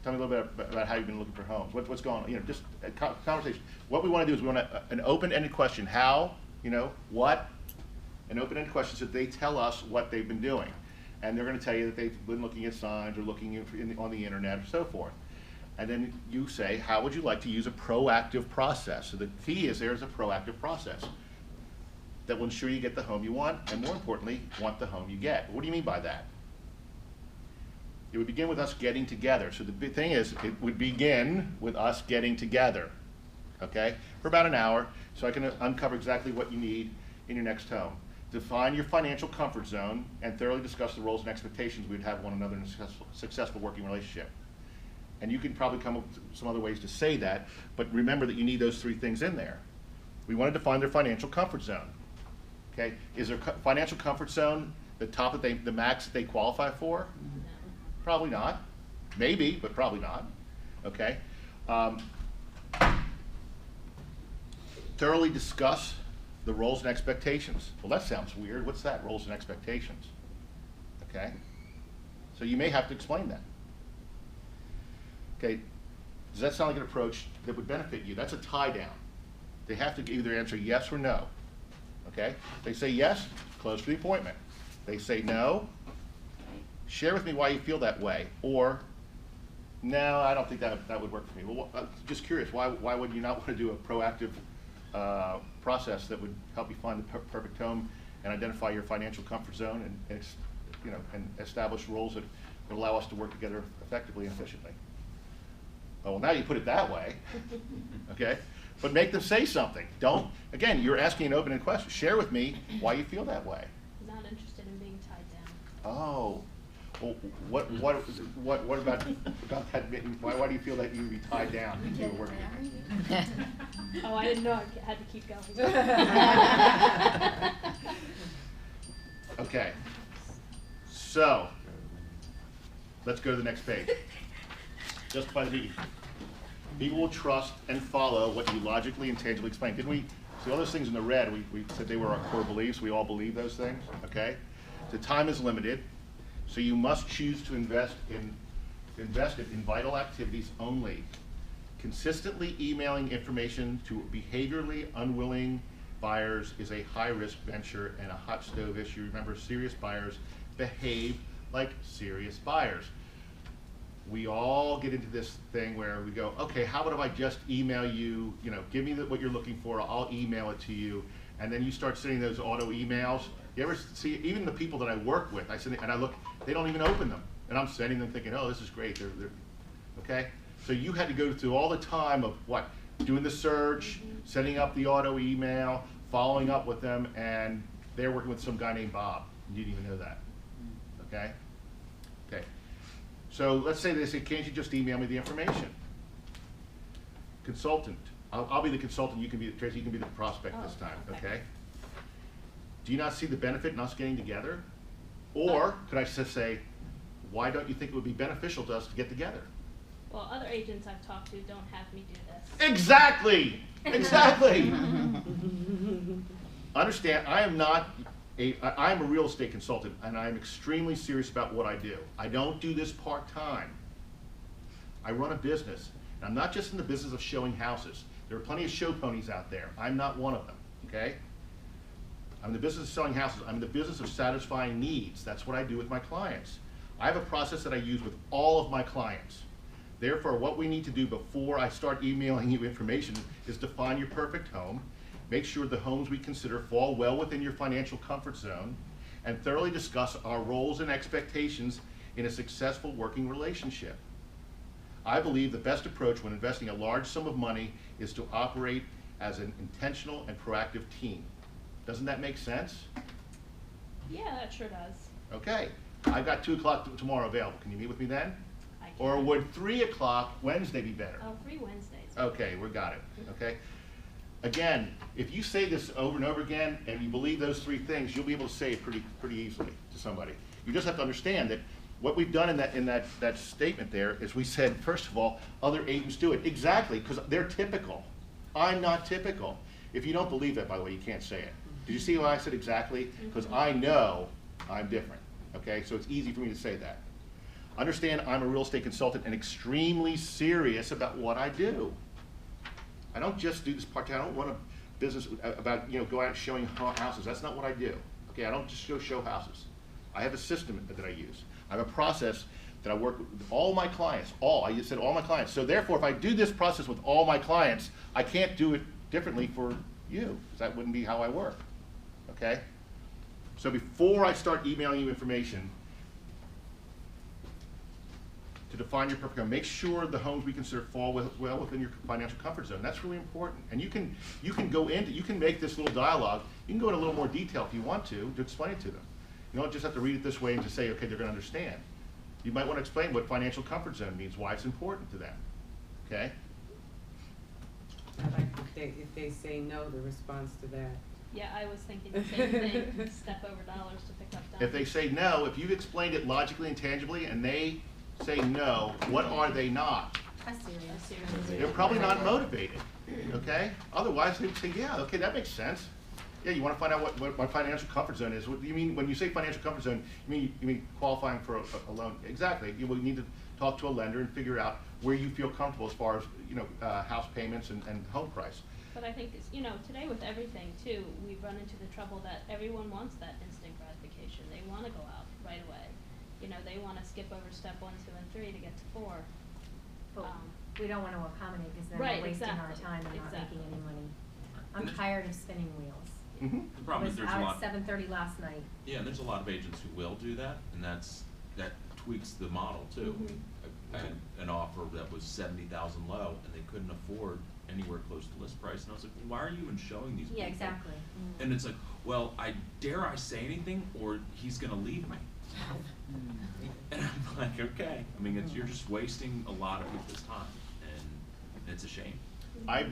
Tell me a little bit about how you've been looking for homes. What's going on? Just a conversation. What we want to do is we want an open-ended question. How, what? An open-ended question so that they tell us what they've been doing. And they're going to tell you that they've been looking at signs or looking on the internet or so forth. And then you say, how would you like to use a proactive process? So the key is there's a proactive process that will ensure you get the home you want, and more importantly, want the home you get. What do you mean by that? It would begin with us getting together. So the big thing is, it would begin with us getting together, okay, for about an hour, so I can uncover exactly what you need in your next home. Define your financial comfort zone and thoroughly discuss the roles and expectations we would have one another in a successful working relationship. And you can probably come up with some other ways to say that, but remember that you need those three things in there. We want to define their financial comfort zone. Okay, is their financial comfort zone the top the max that they qualify for? No. Probably not. Maybe, but probably not. Okay. Thoroughly discuss the roles and expectations. Well, that sounds weird. What's that? Roles and expectations. Okay. So you may have to explain that. Okay, does that sound like an approach that would benefit you? That's a tie down. They have to either answer yes or no. Okay? They say yes, close for the appointment. They say no, share with me why you feel that way. Or, no, I don't think that would work for me. Well, just curious, why would you not want to do a proactive process that would help you find the perfect home and identify your financial comfort zone and establish roles that would allow us to work together effectively and efficiently? Well, now you put it that way, okay? But make them say something. Don't, again, you're asking an open-ended question. Share with me why you feel that way. Not interested in Oh, well, what about that mitten? Why do you feel that you would be tied down if you were working? Oh, I didn't know I had to keep going. Okay, so, let's go to the next page. Justify the deed. People will trust and follow what you logically and tangibly explain. Didn't we, see all those things in the red, we said they were our core beliefs, we all believe those things, okay? The time is limited, so you must choose to invest it in vital activities only. Consistently emailing information to behaviorally unwilling buyers is a high-risk venture and a hot stove issue. Remember, serious buyers behave like serious buyers. We all get into this thing where we go, okay, how about if I just email you, give me what you're looking for, I'll email it to you, and then you start sending those auto emails. You ever see, even the people that I work with, I look, they don't even open them, and I'm sending them thinking, oh, this is great, they're okay? So you had to go through all the time of what? Doing the search, setting up the auto email, following up with them, and they're working with some guy named Bob. You didn't even know that, okay? Okay. So let's say they say, can't you just email me the information? Consultant. I'll be the consultant, you can be, Tracy, you can be the prospect this time, okay? Do you not see the benefit in us getting together? Or could I just say, why don't you think it would be beneficial to us to get together? Well, other agents I've talked to don't have me do this. Exactly! Exactly! Understand, I am a real estate consultant, and I am extremely serious about what I do. I don't do this part-time. I run a business, and I'm not just in the business of showing houses. There are plenty of show ponies out there. I'm not one of them, okay? I'm in the business of selling houses. I'm in the business of satisfying needs. That's what I do with my clients. I have a process that I use with all of my clients. Therefore, what we need to do before I start emailing you information is define your perfect home, make sure the homes we consider fall well within your financial comfort zone, and thoroughly discuss our roles and expectations in a successful working relationship. I believe the best approach when investing a large sum of money is to operate as an intentional and proactive team. Doesn't that make sense? Yeah, that sure does. Okay, I've got 2 o'clock tomorrow available. Can you meet with me then? I can. Or would 3 o'clock Wednesday be better? Oh, 3 Wednesdays. Okay, we got it, okay? Again, if you say this over and over again and you believe those 3 things, you'll be able to say it pretty easily to somebody. You just have to understand that what we've done in that statement there is we said, first of all, other agents do it. Exactly, because they're typical. I'm not typical. If you don't believe that, by the way, you can't say it. Did you see why I said exactly? Because I know I'm different, okay? So it's easy for me to say that. Understand, I'm a real estate consultant and extremely serious about what I do. I don't just do this part-time. I don't run a business about, go out showing houses. That's not what I do. Okay, I don't just go show houses. I have a system that I use. I have a process that I work with all my clients, I just said all my clients. So therefore, if I do this process with all my clients, I can't do it differently for you, because that wouldn't be how I work, okay? So before I start emailing you information, to define your perfect home, make sure the homes we consider fall well within your financial comfort zone. That's really important. And you can make this little dialogue, you can go into a little more detail if you want to explain it to them. You don't just have to read it this way and just say, okay, they're going to understand. You might want to explain what financial comfort zone means, why it's important to them, okay? I like if they say no, the response to that. Yeah, I was thinking the same thing. Step over dollars to pick up dollars. If they say no, if you've explained it logically and tangibly and they say no, what are they not? They're probably not motivated, okay? Otherwise, they'd say, yeah, okay, that makes sense. Yeah, you want to find out what my financial comfort zone is. What do you mean, when you say financial comfort zone, you mean qualifying for a loan? Exactly. You will need to talk to a lender and figure out where you feel comfortable as far as, house payments and home price. But I think, today with everything too, we've run into the trouble that everyone wants that instant gratification. They want to go out right away. They want to skip over step 1, 2, and 3 to get to 4. But we don't want to accommodate because then Right, we're wasting our exactly, time and not exactly. making any money. I'm And there's- tired of spinning wheels. Mm-hmm. The I problem is was there's a out lot. at 7:30 last night. Yeah, and there's a lot of agents who will do that, and that tweaks the model too. I had an offer that was 70,000 low, and they couldn't afford anywhere close to list price, and I was like, why are you even showing these people? Yeah, exactly. And it's like, well, dare I say anything, or he's gonna leave me? And I'm like, okay, I mean, you're just wasting a lot of people's time, and it's a shame. I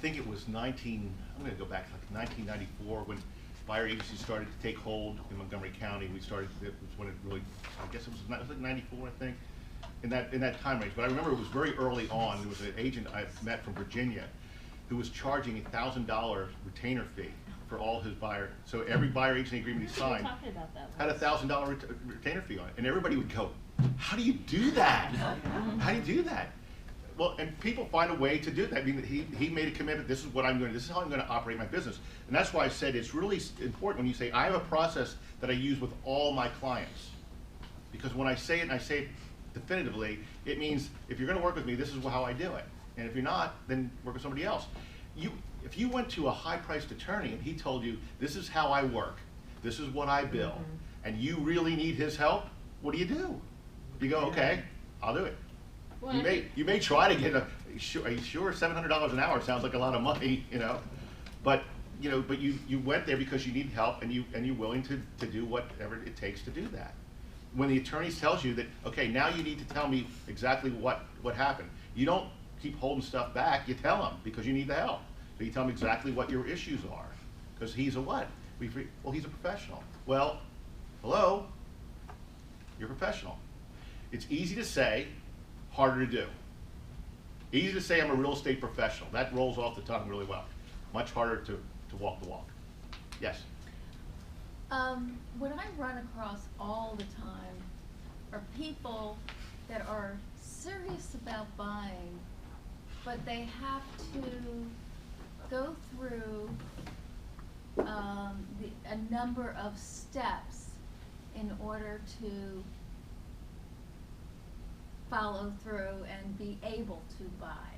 think it was I'm gonna go back to like 1994 when buyer agencies started to take hold in Montgomery County. It was when it really, I guess it was like 94, I think, in that time range. But I remember it was very early on. There was an agent I met from Virginia who was charging a $1,000 retainer fee for all his buyer. So every buyer agency agreement he signed Talking about that had a $1,000 retainer fee on it, and everybody would go, "How do you do that? How do you do that?" Well, and people find a way to do that. I mean, he made a commitment. This is what I'm doing. This is how I'm going to operate my business, and that's why I said it's really important when you say I have a process that I use with all my clients, because when I say it and I say it definitively, it means if you're going to work with me, this is how I do it, and if you're not, then work with somebody else. If you went to a high-priced attorney and he told you, this is how I work, this is what I bill, and you really need his help, what do? You go, okay, I'll do it. Well, You may try to get are you sure $700 an hour sounds like a lot of money, but you went there because you need help and you're willing to do whatever it takes to do that. When the attorney tells you that, okay, now you need to tell me exactly what happened, you don't keep holding stuff back, you tell him because you need the help. So you tell him exactly what your issues are, because he's a what? Well, he's a professional. Well, hello, you're a professional. It's easy to say, harder to do. Easy to say I'm a real estate professional. That rolls off the tongue really well. Much harder to walk the walk. Yes? What I run across all the time are people that are serious about buying, but they have to go through a number of steps in order to follow through and be able to buy,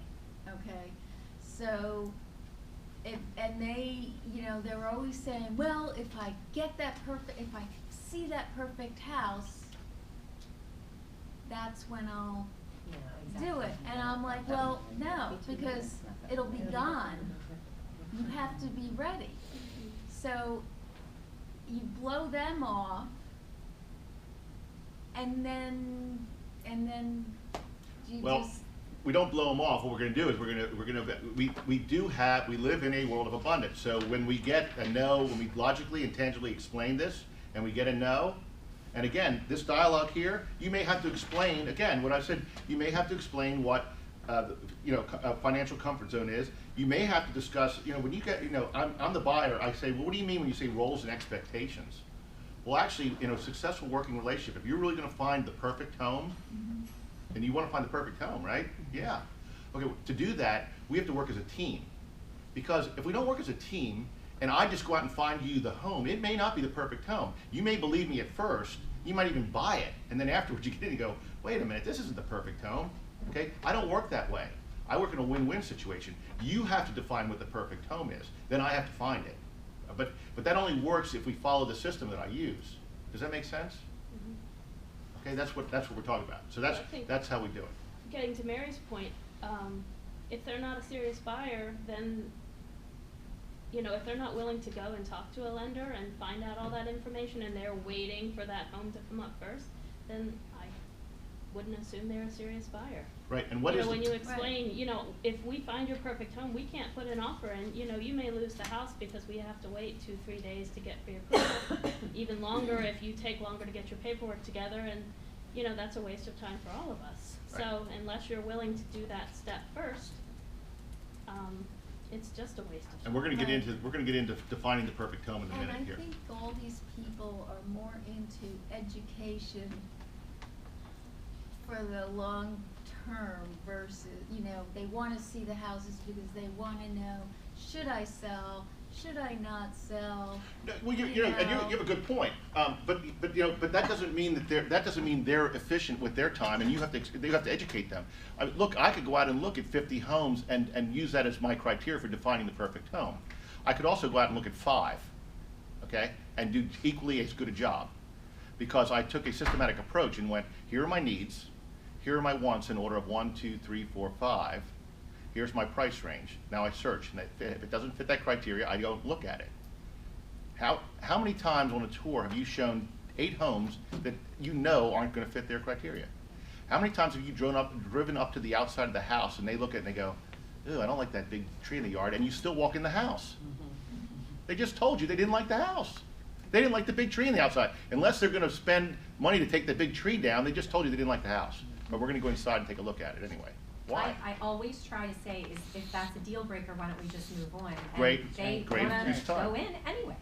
okay? So, and they, they're always saying, well, if I see that perfect house, that's when I'll do it. And I'm like, well, no, because it'll be gone. You have to be ready. So you blow them off, and then you just. We don't blow them off. What we're going to do is we live in a world of abundance. So when we get a no, when we logically and tangibly explain this, and we get a no, and again, this dialogue here, you may have to explain, again, what I said, you may have to explain what, a financial comfort zone is. You may have to discuss, when you get, I'm the buyer, I say, well, what do you mean when you say roles and expectations? Well, actually, in a successful working relationship, if you're really going to find the perfect home, and you want to find the perfect home, right? Yeah. Okay, to do that, we have to work as a team. Because if we don't work as a team, and I just go out and find you the home, it may not be the perfect home. You may believe me at first, you might even buy it, and then afterwards you get in and go, wait a minute, this isn't the perfect home. Okay, I don't work that way. I work in a win-win situation. You have to define what the perfect home is, then I have to find it. But that only works if we follow the system that I use. Does that make sense? Okay, that's what we're talking about. So that's how we do it. Getting to Mary's point, if they're not a serious buyer, then if they're not willing to go and talk to a lender and find out all that information, and they're waiting for that home to come up first, then I wouldn't assume they're a serious buyer. Right, and what is when you explain, if we find your perfect home, we can't put an offer in. You may lose the house because we have to wait 2-3 days to get pre-approval. Even longer if you take longer to get your paperwork together, and that's a waste of time for all of us. Right. So unless you're willing to do that step first, it's just a waste of time. And we're going to get into defining the perfect home in a minute here. And I think all these people are more into education for the long term versus, they want to see the houses because they want to know, should I sell, should I not sell? No, well, you have a good point, but that doesn't mean they're efficient with their time, and you have to educate them. Look, I could go out and look at 50 homes and use that as my criteria for defining the perfect home. I could also go out and look at 5, okay, and do equally as good a job, because I took a systematic approach and went, here are my needs, here are my wants in order of 1, 2, 3, 4, 5. Here's my price range. Now I search, and if it doesn't fit that criteria, I go look at it. How many times on a tour have you shown 8 homes that you know aren't gonna fit their criteria. How many times have you driven up to the outside of the house and they look at it and they go, ew, I don't like that big tree in the yard, and you still walk in the house? They just told you they didn't like the house. They didn't like the big tree in the outside. Unless they're gonna spend money to take the big tree down, they just told you they didn't like the house. But we're gonna go inside and take a look at it anyway. Why? I always try to say is if that's a deal breaker, why don't we just move on? Great, And they great wanna use of time. go in anyway.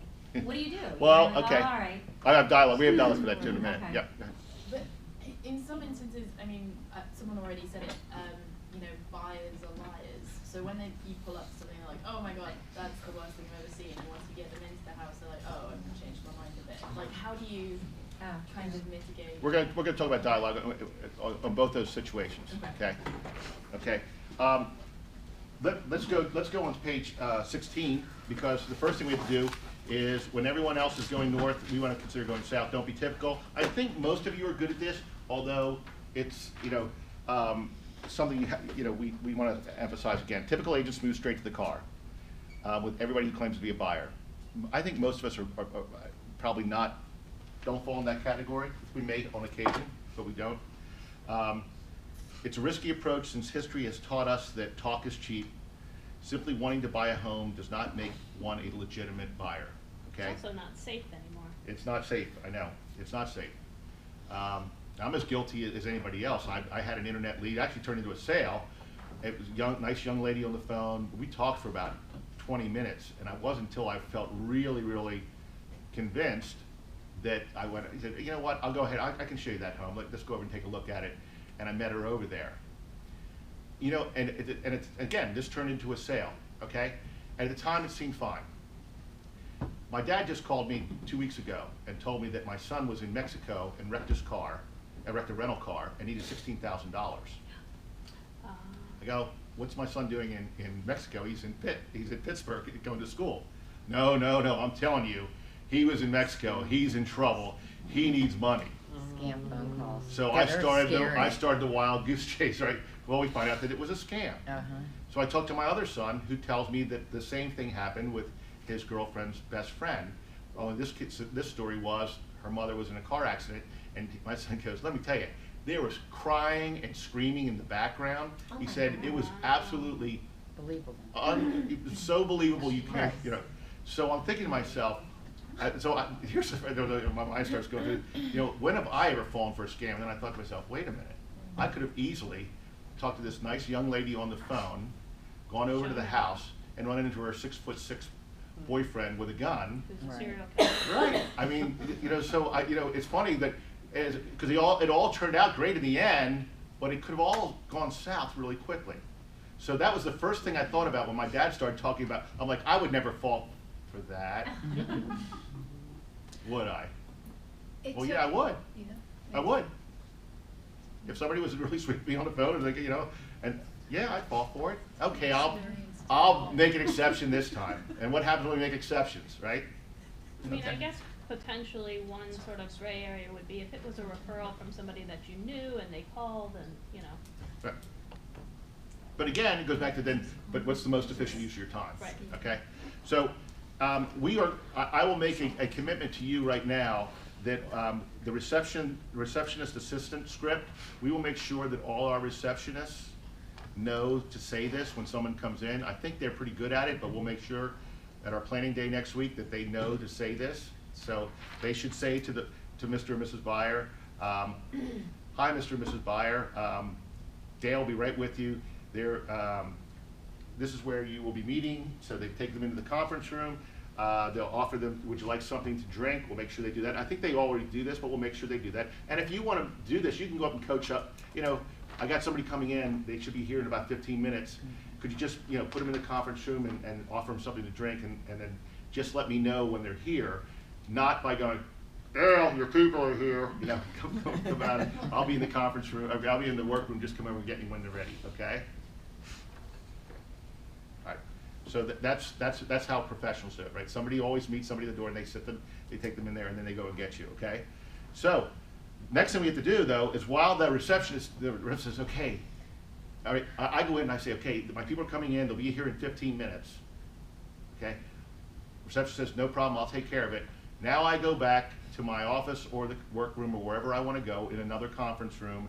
What do you do? Well, You're like, okay. "Oh, all right. I have dialogue, we have dialogue for that too in a minute, Okay. yep. Go ahead. But in some instances, I mean, someone already said it, you know, buyers are liars. So when you pull up something like, oh my god, that's the worst thing I've ever seen, and once you get them into the house, they're like, oh, I've changed my mind a bit. Like, how do you kind of mitigate? We're gonna talk about dialogue on both those situations, okay? Okay. Let's go on to page 16, because the first thing we have to do is when everyone else is going north, we want to consider going south. Don't be typical. I think most of you are good at this, although it's, you know, something we want to emphasize again. Typical agents move straight to the car with everybody who claims to be a buyer. I think most of us are probably don't fall in that category. We may on occasion, but we don't. It's a risky approach since history has taught us that talk is cheap. Simply wanting to buy a home does not make one a legitimate buyer, okay? It's also not safe anymore. It's not safe, I know, it's not safe. I'm as guilty as anybody else. I had an internet lead, actually turned into a sale. It was a nice young lady on the phone. We talked for about 20 minutes, and it wasn't until I felt really, really convinced that I said, you know what, I'll go ahead, I can show you that home. Let's go over and take a look at it. And I met her over there. You know, and it's, again, this turned into a sale, okay? And at the time, it seemed fine. My dad just called me 2 weeks ago and told me that my son was in Mexico and wrecked his car, wrecked a rental car, and needed $16,000. I go, what's my son doing in Mexico? He's in Pittsburgh going to school. No, I'm telling you, he was in Mexico, he's in trouble, he needs money. Scam phone calls. So That are I started the wild goose chase, right? Well, we find out that it was a scam. So I talked to my other son, who tells me that the same thing happened with his girlfriend's best friend. Oh, this story was her mother was in a car accident, and my son goes, let me tell you, there was crying and screaming in the background. He said it was absolutely Believable. it was so believable you can't, Right. you know. So I'm thinking to myself, here's my mind starts going through, you know, when have I ever fallen for a scam? And then I thought to myself, wait a minute, I could have easily talked to this nice young lady on the phone, gone over to the house, and run into her 6'6" boyfriend with a gun. Who's a Right. serial killer. Right. I mean, you know, so it's funny that because it all turned out great in the end, but it could have all gone south really quickly. So that was the first thing I thought about when my dad started talking about. I'm like, I would never fall for that. Would I? Well, yeah, I would. Yeah. I would. If somebody was really sweet to me on the phone, and like, you know, and yeah, I'd fall for it. Okay, I'll make an exception this time. And what happens when we make exceptions, right? I mean, I Okay. guess potentially one sort of gray area would be if it was a referral from somebody that you knew and they called and, you know. Right. But again, it goes back to then, but what's the most efficient use of your time? Right. Okay? So I will make a commitment to you right now that the receptionist assistant script, we will make sure that all our receptionists know to say this when someone comes in. I think they're pretty good at it, but we'll make sure at our planning day next week that they know to say this. So they should say to Mr. and Mrs. Buyer, hi, Mr. and Mrs. Buyer, Dale will be right with you. This is where you will be meeting. So they take them into the conference room. They'll offer them, would you like something to drink? We'll make sure they do that. I think they already do this, but we'll make sure they do that. And if you want to do this, you can go up and coach up. You know, I got somebody coming in, they should be here in about 15 minutes. Could you just, you know, put them in the conference room and offer them something to drink and then just let me know when they're here, not by going, Dale, your people are here, you know, come out. I'll be in the conference room, I'll be in the workroom, just come over and get me when they're ready, okay? All right, so that's how professionals do it, right? Somebody always meets somebody at the door and they take them in there and then they go and get you, okay? So, next thing we have to do though is while the receptionist says, okay, all right, I go in and I say, okay, my people are coming in, they'll be here in 15 minutes, okay? Receptionist says, no problem, I'll take care of it. Now I go back to my office or the workroom or wherever I want to go in another conference room,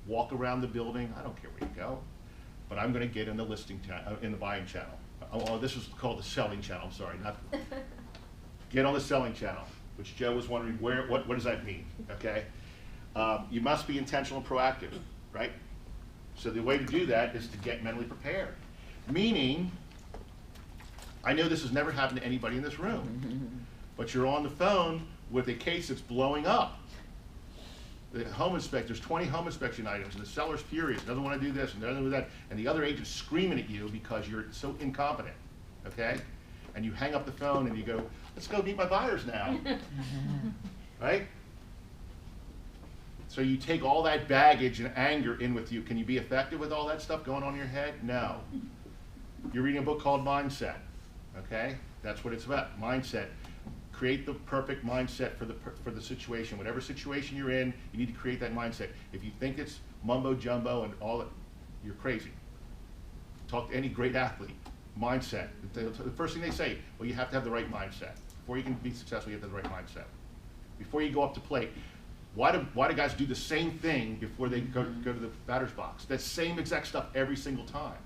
walk around the building, I don't care where you go, but I'm going to get in the in the buying channel. Oh, this is called the selling channel, I'm sorry, not, get on the selling channel, which Joe was wondering, what does that mean, okay? You must be intentional and proactive, right? So the way to do that is to get mentally prepared. Meaning, I know this has never happened to anybody in this room, but you're on the phone with a case that's blowing up. The home inspector's 20 home inspection items, and the seller's furious, doesn't want to do this and doesn't do that, and the other agent's screaming at you because you're so incompetent, okay? And you hang up the phone and you go, let's go meet my buyers now, right? So you take all that baggage and anger in with you. Can you be effective with all that stuff going on in your head? No. You're reading a book called Mindset, okay? That's what it's about, mindset. Create the perfect mindset for the situation. Whatever situation you're in, you need to create that mindset. If you think it's mumbo jumbo and all that, you're crazy. Talk to any great athlete. Mindset. The first thing they say, well, you have to have the right mindset. Before you can be successful, you have to have the right mindset. Before you go up to plate, why do guys do the same thing before they go to the batter's box? That same exact stuff every single time.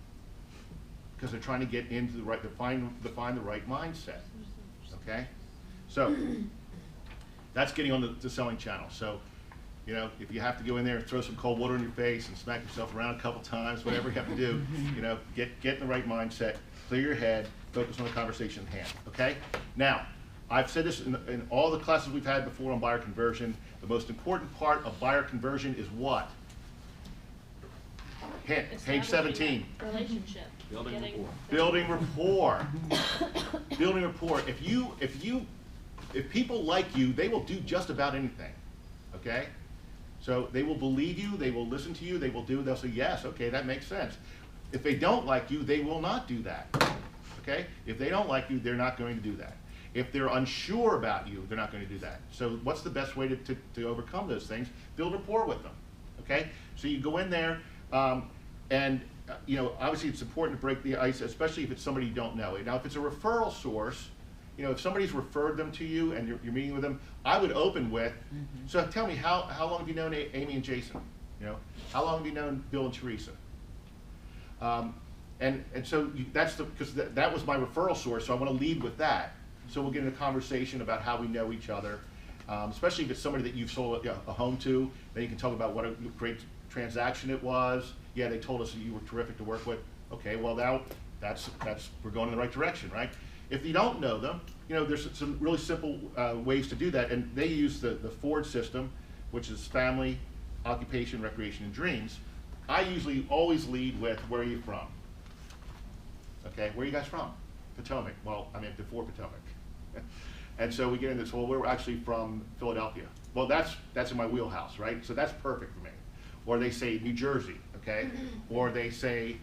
Because they're trying to get into the right, define the right mindset. Okay? So, that's getting on the selling channel. So, you know, if you have to go in there and throw some cold water in your face and smack yourself around a couple times, whatever you have to do, you know, get in the right mindset, clear your head, focus on the conversation at hand, okay? Now, I've said this in all the classes we've had before on buyer conversion. The most important part of buyer conversion is what? Hint, page 17. Relationship. Building rapport. Building rapport. Building rapport. If people like you, they will do just about anything, okay? So they will believe you, they will listen to you, they'll say, yes, okay, that makes sense. If they don't like you, they will not do that, okay? If they don't like you, they're not going to do that. If they're unsure about you, they're not going to do that. So what's the best way to overcome those things? Build rapport with them, okay? So you go in there, and you know, obviously it's important to break the ice, especially if it's somebody you don't know. Now, if it's a referral source, you know, if somebody's referred them to you and you're meeting with them, I would open with, so tell me, how long have you known Amy and Jason? You know, how long have you known Bill and Teresa? And so that's because that was my referral source, so I want to lead with that. So we'll get into a conversation about how we know each other, especially if it's somebody that you've sold a home to. Then you can talk about what a great transaction it was. Yeah, they told us that you were terrific to work with. Okay, well now we're going in the right direction, right? If you don't know them, you know, there's some really simple ways to do that, and they use the Ford system, which is family, occupation, recreation, and dreams. I usually always lead with, where are you from? Okay, where are you guys from? Potomac. Well, I mean, before Potomac. And so we get into this, well, we're actually from Philadelphia. Well, that's in my wheelhouse, right? So that's perfect for me. Or they say New Jersey, okay? Or they say